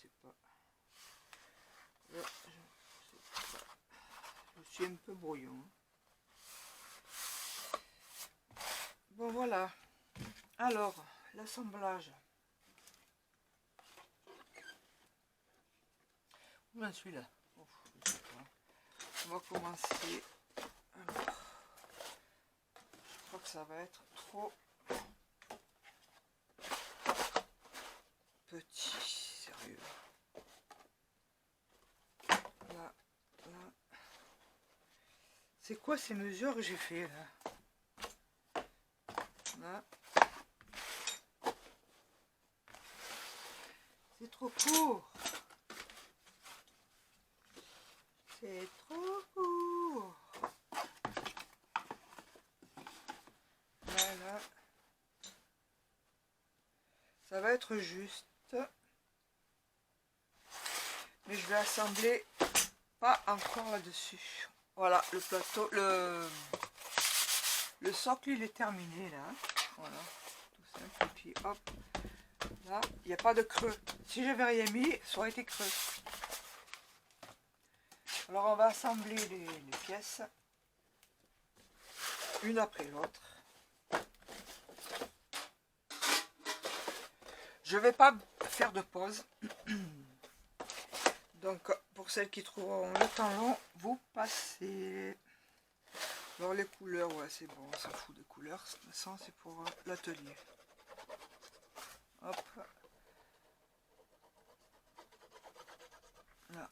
sais pas. Je suis un peu brouillon. Bon voilà. Alors, l'assemblage. Où j'en suis là? Je sais pas. On va commencer. Alors, je crois que ça va être trop petit, sérieux. Là, là. C'est quoi ces mesures que j'ai fait là? Là. C'est trop court. C'est trop court. Voilà. Ça va être juste. Mais je vais assembler pas encore là-dessus. Voilà, le plateau, le socle il est terminé là. Voilà, tout simple. Et puis hop, là, il n'y a pas de creux. Si j'avais rien mis, ça aurait été creux. Alors on va assembler les pièces, une après l'autre. Je vais pas faire de pause. Donc pour celles qui trouveront le temps long, vous passez. Alors les couleurs, ouais c'est bon, on s'en fout des couleurs, de toute façon c'est pour l'atelier. Hop. Là.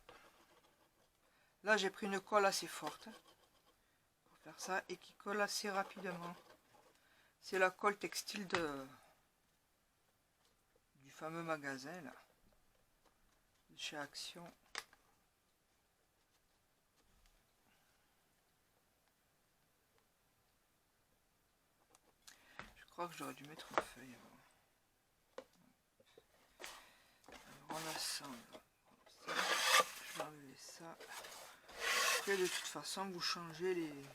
Là j'ai pris une colle assez forte pour faire ça et qui colle assez rapidement. C'est la colle textile du fameux magasin là, de chez Action. Je crois que j'aurais dû mettre une feuille avant. Alors on assemble. Ça, je vais enlever ça. Après de toute façon vous changez les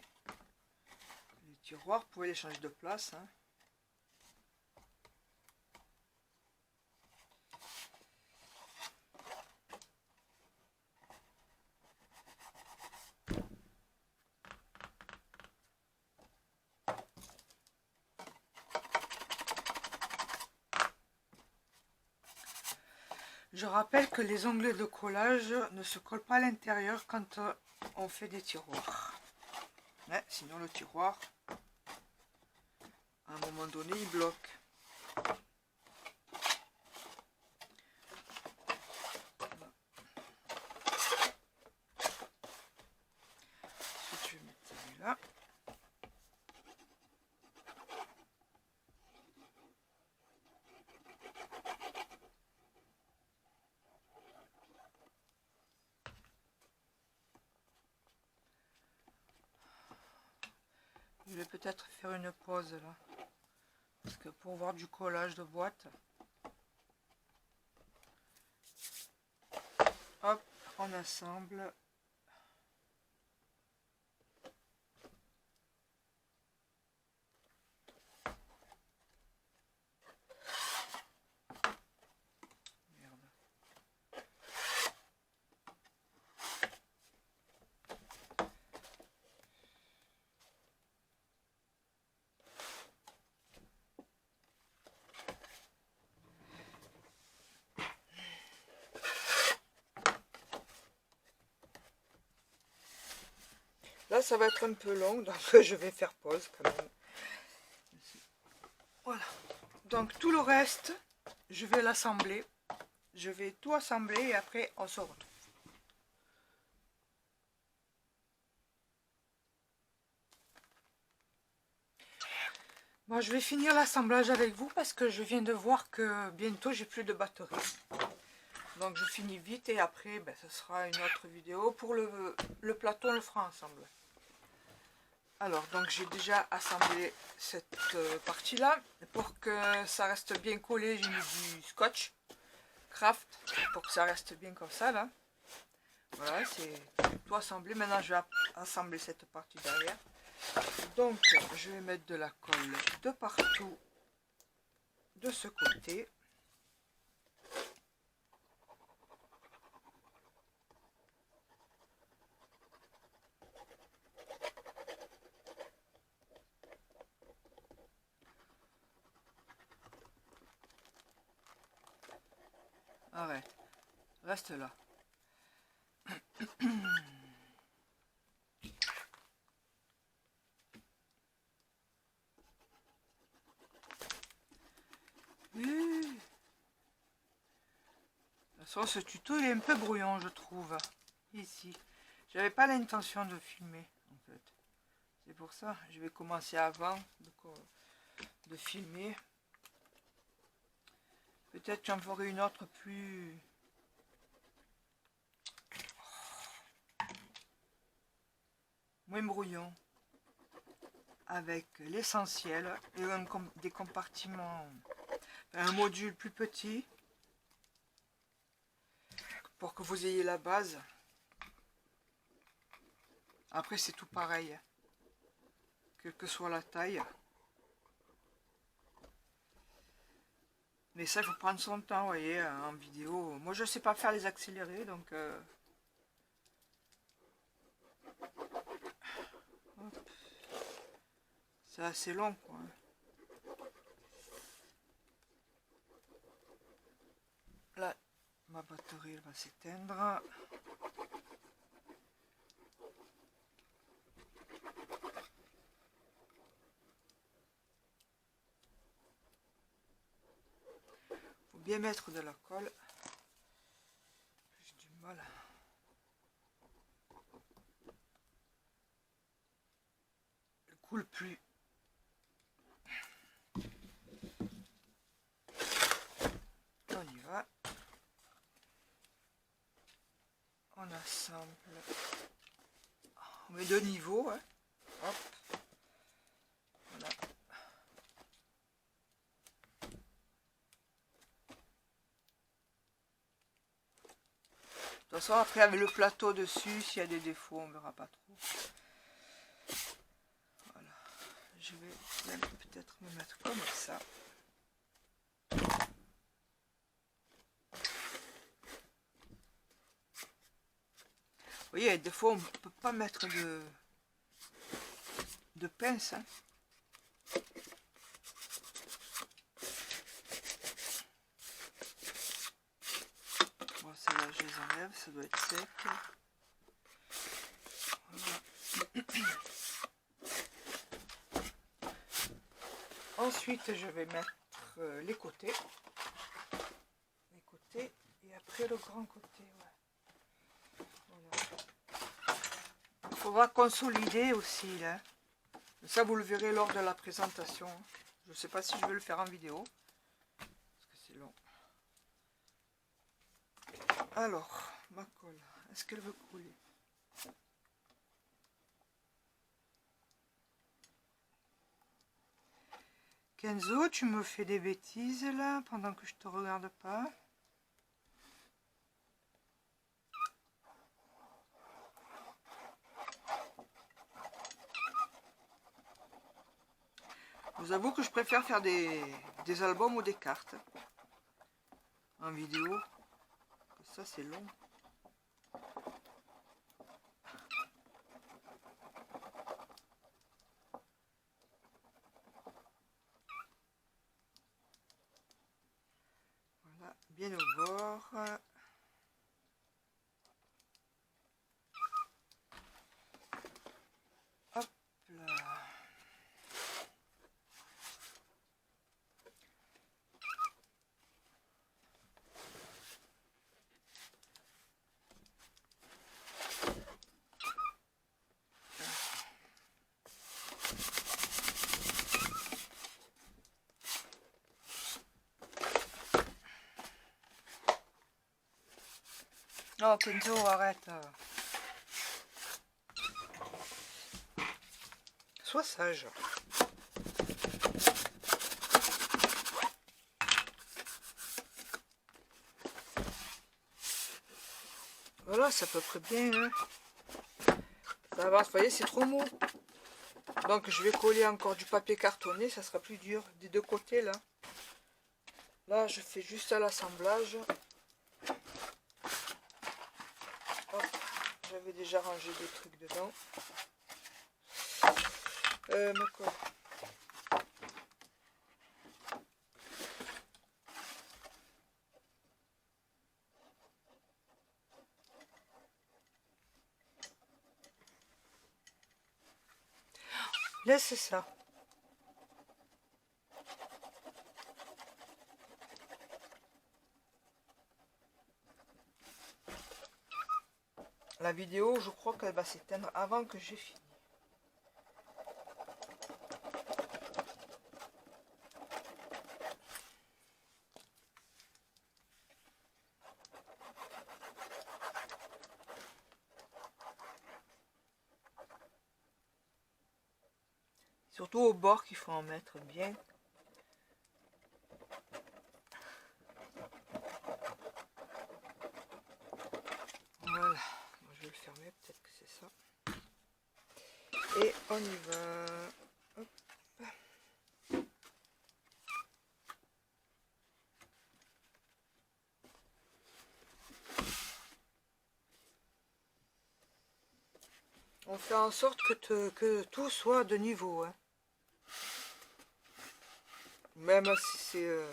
tiroirs, vous pouvez les changer de place. Hein. Je rappelle que les onglets de collage ne se collent pas à l'intérieur quand on fait des tiroirs. Ouais, sinon le tiroir, à un moment donné, il bloque. Ensuite, je vais mettre celui-là. Je vais peut-être faire une pause là, parce que pour voir du collage de boîte, hop, on assemble. Merde. Là, ça va être un peu long, donc je vais faire pause quand même. Voilà. Donc tout le reste, je vais l'assembler. Je vais tout assembler et après on se retrouve. Bon, je vais finir l'assemblage avec vous parce que je viens de voir que bientôt j'ai plus de batterie. Donc je finis vite et après ben, ce sera une autre vidéo. Pour le plateau, on le fera ensemble. Alors donc j'ai déjà assemblé cette partie-là. Pour que ça reste bien collé, j'ai mis du scotch craft pour que ça reste bien comme ça là. Voilà, c'est tout assemblé. Maintenant je vais assembler cette partie derrière. Donc je vais mettre de la colle de partout de ce côté. Arrête. Reste là. De toute façon, ce tuto il est un peu brouillon, je trouve. Ici. J'avais pas l'intention de filmer, en fait. C'est pour ça, je vais commencer avant de filmer. Peut-être j'en ferai une autre plus... moins brouillon. Avec l'essentiel et des compartiments, un module plus petit. Pour que vous ayez la base. Après c'est tout pareil. Quelle que soit la taille. Mais ça il faut prendre son temps, vous voyez, en vidéo. Moi je ne sais pas faire les accélérés, donc... c'est assez long, quoi. Là, ma batterie elle va s'éteindre. Faut bien mettre de la colle. J'ai du mal. Elle coule plus. On y va. On assemble. On met deux niveaux. Hein. Hop. Voilà. De toute façon, après avec le plateau dessus, s'il y a des défauts, on ne verra pas trop. Voilà. Je vais peut-être me mettre comme ça. Vous voyez, des fois on ne peut pas mettre de pince. Hein. Bon, celle-là, je les enlève, ça doit être sec. Voilà. Ensuite, je vais mettre les côtés. Les côtés et après le grand côté. Ouais. Voilà. Il faudra consolider aussi là. Ça vous le verrez lors de la présentation. Je ne sais pas si je vais le faire en vidéo. Parce que c'est long. Alors, ma colle, est-ce qu'elle veut couler? Kenzo, tu me fais des bêtises là pendant que je te regarde pas. Je vous avoue que je préfère faire des albums ou des cartes en vidéo. Ça c'est long. Voilà, bien au bord. Hop là. Oh Kenzo, arrête. Sois sage. Voilà, c'est à peu près bien. Hein. Ça va, vous voyez, c'est trop mou. Donc je vais coller encore du papier cartonné, ça sera plus dur des deux côtés là. Là, je fais juste à l'assemblage. J'avais déjà rangé des trucs dedans. Ma colle. Laisse ça. La vidéo, je crois qu'elle va s'éteindre avant que j'ai fini. Surtout au bord qu'il faut en mettre bien. Voilà, je vais le fermer, peut-être que c'est ça. Et on y va. Hop. On fait en sorte que tout soit de niveau. Hein. Même si c'est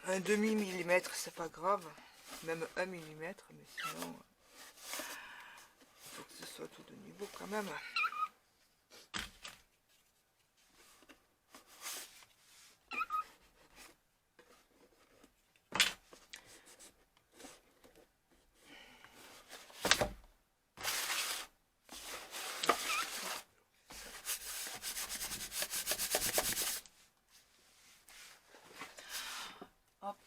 un demi-millimètre, c'est pas grave. Même 1 millimètre, mais sinon, il faut que ce soit tout de niveau quand même. Hop.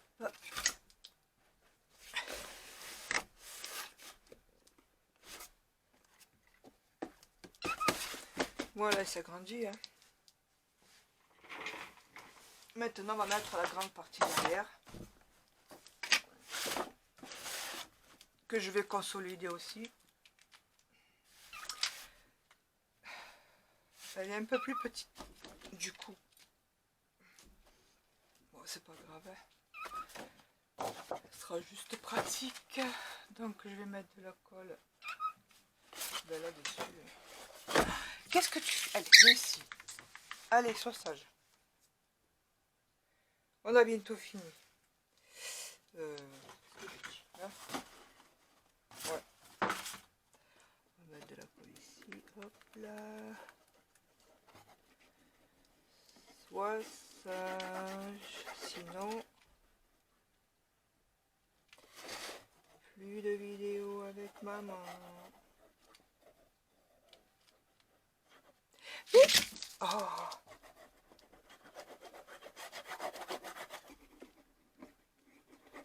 Voilà, il s'agrandit. Hein. Maintenant, on va mettre la grande partie derrière. Que je vais consolider aussi. Elle est un peu plus petite du coup. Bon, c'est pas grave. Hein. Ce sera juste pratique. Donc, je vais mettre de la colle là-dessus. Qu'est-ce que tu fais? Allez, viens ici. Allez, sois sage. On a bientôt fini. Là. Ouais. On va mettre de la colle ici. Hop là. Sois sage. Sinon, plus de vidéos avec maman. Oh.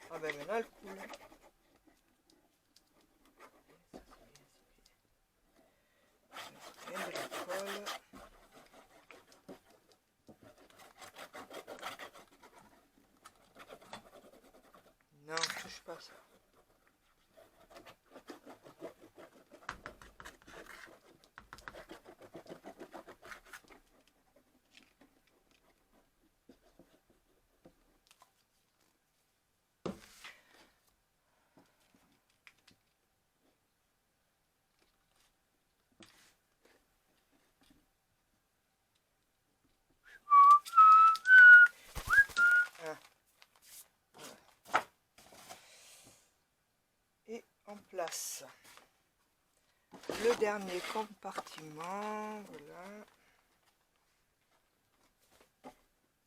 Ah ben maintenant elle coule. Bien de la colle. Non, touche pas ça. Et en place le dernier compartiment, voilà.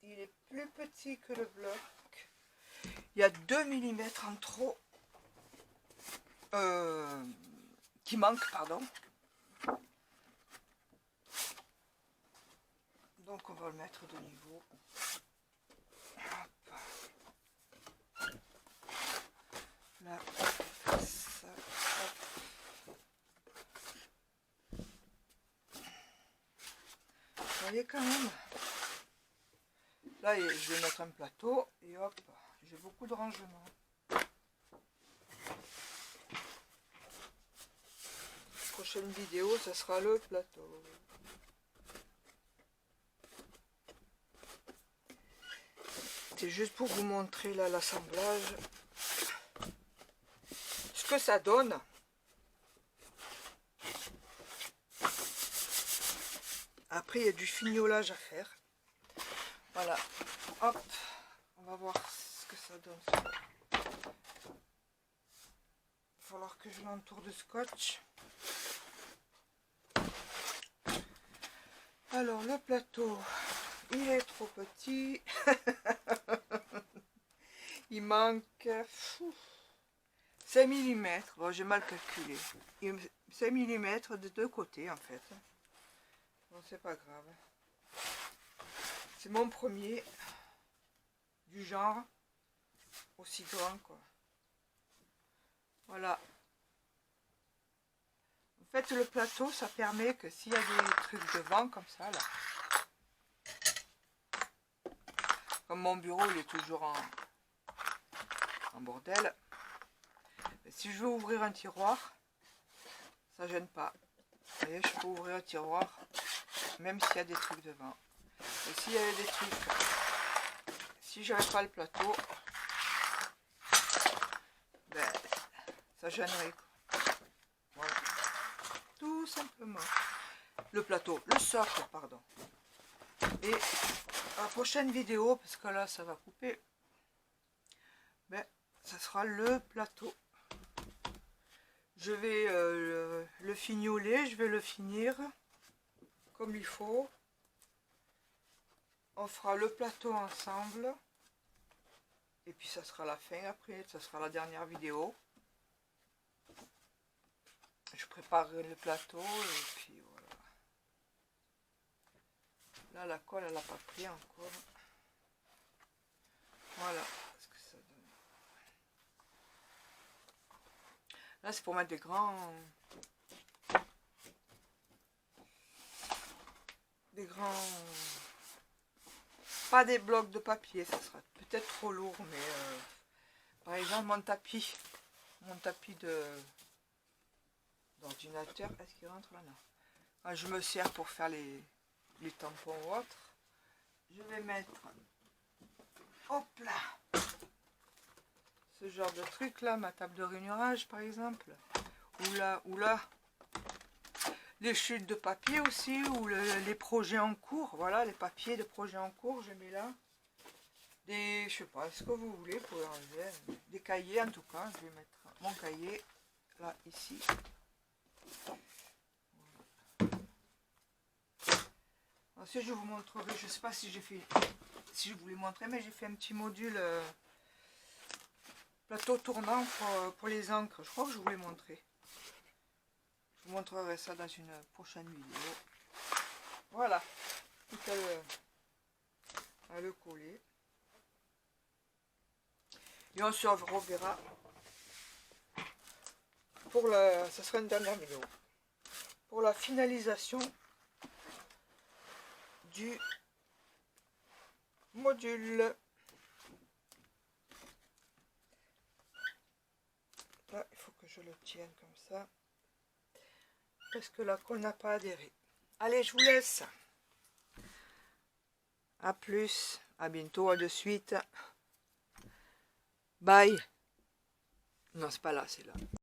Il est plus petit que le bloc. Il y a 2 mm en trop qui manquent, pardon. Donc on va le mettre de niveau. Hop. Là, ça, hop. Vous voyez quand même. Là, je vais mettre un plateau et hop, j'ai beaucoup de rangement. Prochaine vidéo, ça sera le plateau. C'est juste pour vous montrer là l'assemblage, ce que ça donne. Après, il y a du fignolage à faire. Voilà, hop, on va voir ce que ça donne. Il va falloir que je l'entoure de scotch. Alors le plateau, il est trop petit. Il manque 5 mm. Bon, j'ai mal calculé. 5 mm de deux côtés en fait. Bon, c'est pas grave. C'est mon premier du genre aussi grand quoi. Voilà. En fait le plateau ça permet que s'il y a des trucs devant comme ça là. Comme mon bureau il est toujours en bordel. Et si je veux ouvrir un tiroir, ça gêne pas. Vous voyez, je peux ouvrir un tiroir même s'il y a des trucs devant. Et s'il y avait des trucs, si j'avais pas le plateau, ben, ça gênerait. Voilà. Tout simplement. Le plateau, le socle, pardon. Et la prochaine vidéo, parce que là ça va couper, ben, ça sera le plateau. Je vais le fignoler, je vais le finir comme il faut. On fera le plateau ensemble. Et puis ça sera la fin après, ça sera la dernière vidéo. Je prépare le plateau et puis voilà. Là la colle elle n'a pas pris encore. Voilà ce que ça donne. Là c'est pour mettre des grands... Pas des blocs de papier, ça sera peut-être trop lourd, mais par exemple mon tapis d'ordinateur, est-ce qu'il rentre là? Non. Quand je me sers pour faire les tampons ou autres, je vais mettre, hop là, ce genre de truc là, ma table de rainurage par exemple, ou là, les chutes de papier aussi, ou les projets en cours, voilà, les papiers de projets en cours, je mets là. Des, je sais pas, ce que vous voulez, vous pouvez enlever, des cahiers en tout cas, je vais mettre mon cahier, là, ici. Voilà. Ensuite, je vous montrerai, je sais pas si j'ai fait, si je vous l'ai montré, mais j'ai fait un petit module plateau tournant pour les encres, je crois que je vous l'ai montré. Je vous montrerai ça dans une prochaine vidéo. Voilà, tout à le coller. Et on se reverra pour la... ça sera une dernière vidéo. Pour la finalisation du module. Là, il faut que je le tienne comme ça. Parce que la colle n'a pas adhéré. Allez, je vous laisse. À plus. À bientôt. À de suite. Bye. Non, c'est pas là, c'est là.